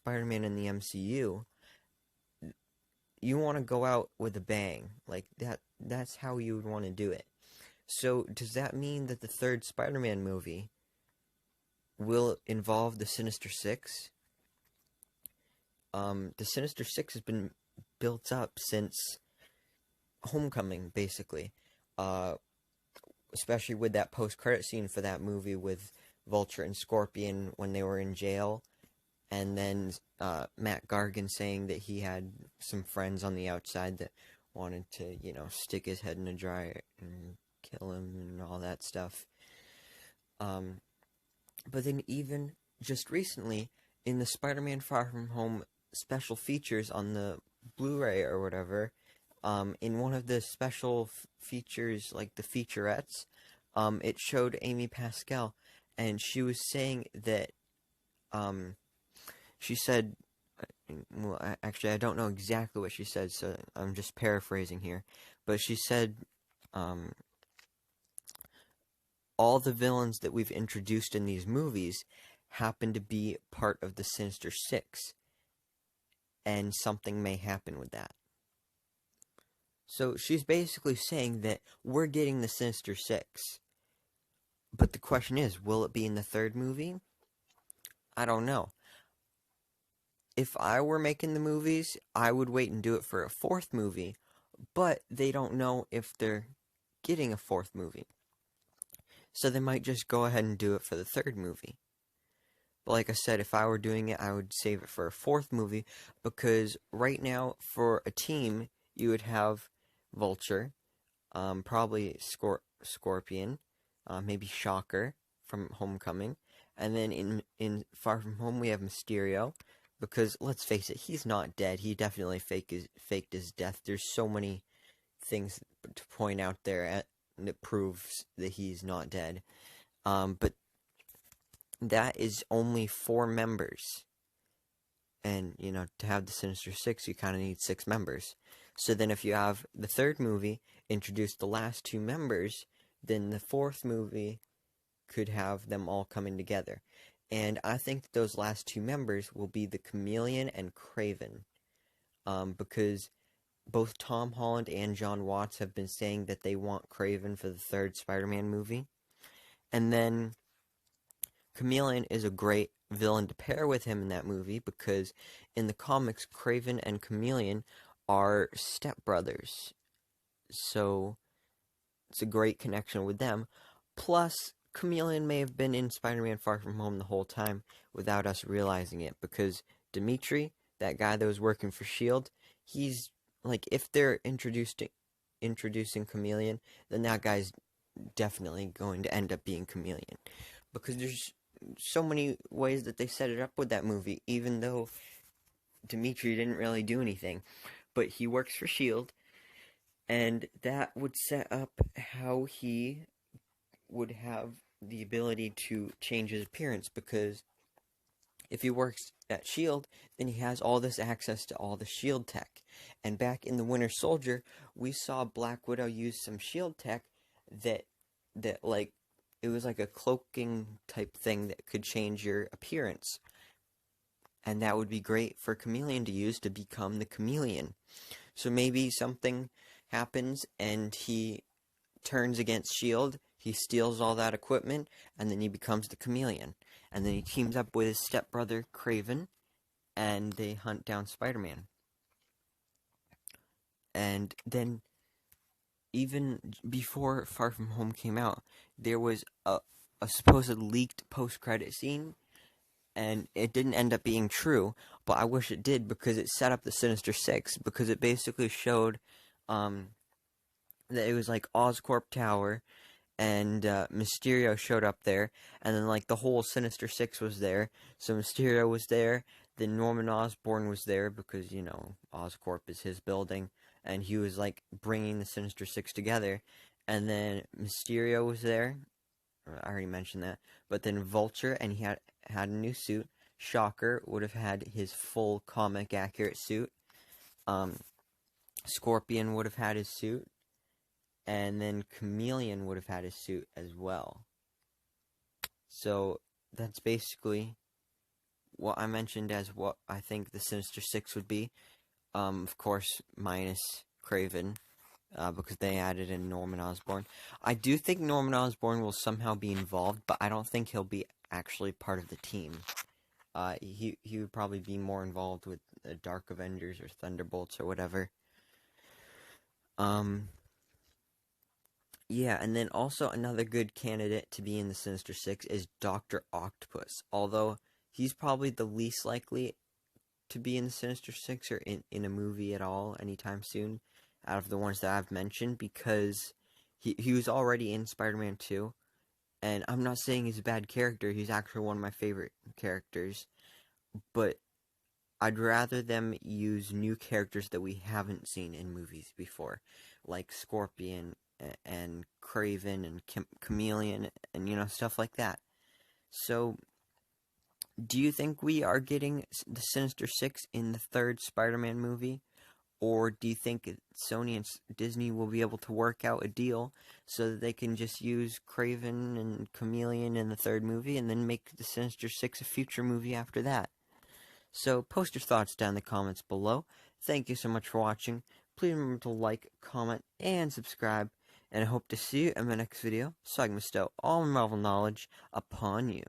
Spider-Man in the MCU, you want to go out with a bang. Like that's how you would want to do it. So, does that mean that the third Spider-Man movie will involve the Sinister Six? The Sinister Six has been built up since Homecoming, basically. Uh, Especially with that post-credit scene for that movie with Vulture and Scorpion when they were in jail, and then Matt Gargan saying that he had some friends on the outside that wanted to, stick his head in a dryer and kill him and all that stuff. Um, but then even just recently, in the Spider-Man Far From Home special features on the Blu-ray or whatever, in one of the special features, like the featurettes, it showed Amy Pascal, and she was saying that, she said, well, actually, I don't know exactly what she said, so I'm just paraphrasing here, but she said, um, all the villains that we've introduced in these movies happen to be part of the Sinister Six, and something may happen with that. So she's basically saying that we're getting the Sinister Six. But the question is, will it be in the third movie? I don't know. If I were making the movies, I would wait and do it for a fourth movie. But they don't know if they're getting a fourth movie. So they might just go ahead and do it for the third movie. But like I said, if I were doing it, I would save it for a fourth movie. Because right now, for a team, you would have Vulture, probably Scorpion, maybe Shocker from Homecoming, and then in Far From Home we have Mysterio, because let's face it, he's not dead. He definitely faked his death. There's so many things to point out there that proves that he's not dead. But that is only 4 members. And, to have the Sinister Six, you kind of need 6 members. So then if you have the third movie introduce the last 2 members, then the fourth movie could have them all coming together. And I think that those last 2 members will be the Chameleon and Craven. Because both Tom Holland and John Watts have been saying that they want Craven for the third Spider-Man movie. And then Chameleon is a great villain to pair with him in that movie, because in the comics, Craven and Chameleon are stepbrothers. So it's a great connection with them. Plus, Chameleon may have been in Spider-Man Far From Home the whole time without us realizing it, because Dimitri, that guy that was working for S.H.I.E.L.D., he's, like, if they're introducing Chameleon, then that guy's definitely going to end up being Chameleon. Because there's so many ways that they set it up with that movie, even though Dimitri didn't really do anything. But he works for S.H.I.E.L.D., and that would set up how he would have the ability to change his appearance, because if he works at S.H.I.E.L.D., then he has all this access to all the S.H.I.E.L.D. tech. And back in The Winter Soldier, we saw Black Widow use some S.H.I.E.L.D. tech that like, it was like a cloaking type thing that could change your appearance. And that would be great for Chameleon to use to become the Chameleon. So maybe something happens and he turns against S.H.I.E.L.D., he steals all that equipment, and then he becomes the Chameleon. And then he teams up with his stepbrother, Craven, and they hunt down Spider-Man. And then, even before Far From Home came out, there was a supposed leaked post-credit scene, and it didn't end up being true, but I wish it did, because it set up the Sinister Six, because it basically showed that it was like Oscorp Tower, and Mysterio showed up there, and then like the whole Sinister Six was there. So Mysterio was there, then Norman Osborn was there, because, Oscorp is his building, and he was like bringing the Sinister Six together. And then Mysterio was there, I already mentioned that, but then Vulture, and he had a new suit. Shocker would have had his full comic accurate suit. Scorpion would have had his suit. And then Chameleon would have had his suit as well. So that's basically what I mentioned as what I think the Sinister Six would be. Of course, minus Craven, because they added in Norman Osborn. I do think Norman Osborn will somehow be involved, but I don't think he'll be actually part of the team. He would probably be more involved with the Dark Avengers or Thunderbolts or whatever. Yeah, and then also another good candidate to be in the Sinister Six is Dr. Octopus. Although he's probably the least likely to be in the Sinister Six or in a movie at all anytime soon out of the ones that I've mentioned, because he was already in Spider-Man 2. And I'm not saying he's a bad character. He's actually one of my favorite characters. But I'd rather them use new characters that we haven't seen in movies before, like Scorpion and Kraven and Chameleon and stuff like that. So, do you think we are getting the Sinister Six in the third Spider-Man movie? Or do you think Sony and Disney will be able to work out a deal so that they can just use Kraven and Chameleon in the third movie and then make the Sinister Six a future movie after that? So post your thoughts down in the comments below. Thank you so much for watching. Please remember to like, comment, and subscribe. And I hope to see you in my next video so I can bestow all my Marvel knowledge upon you.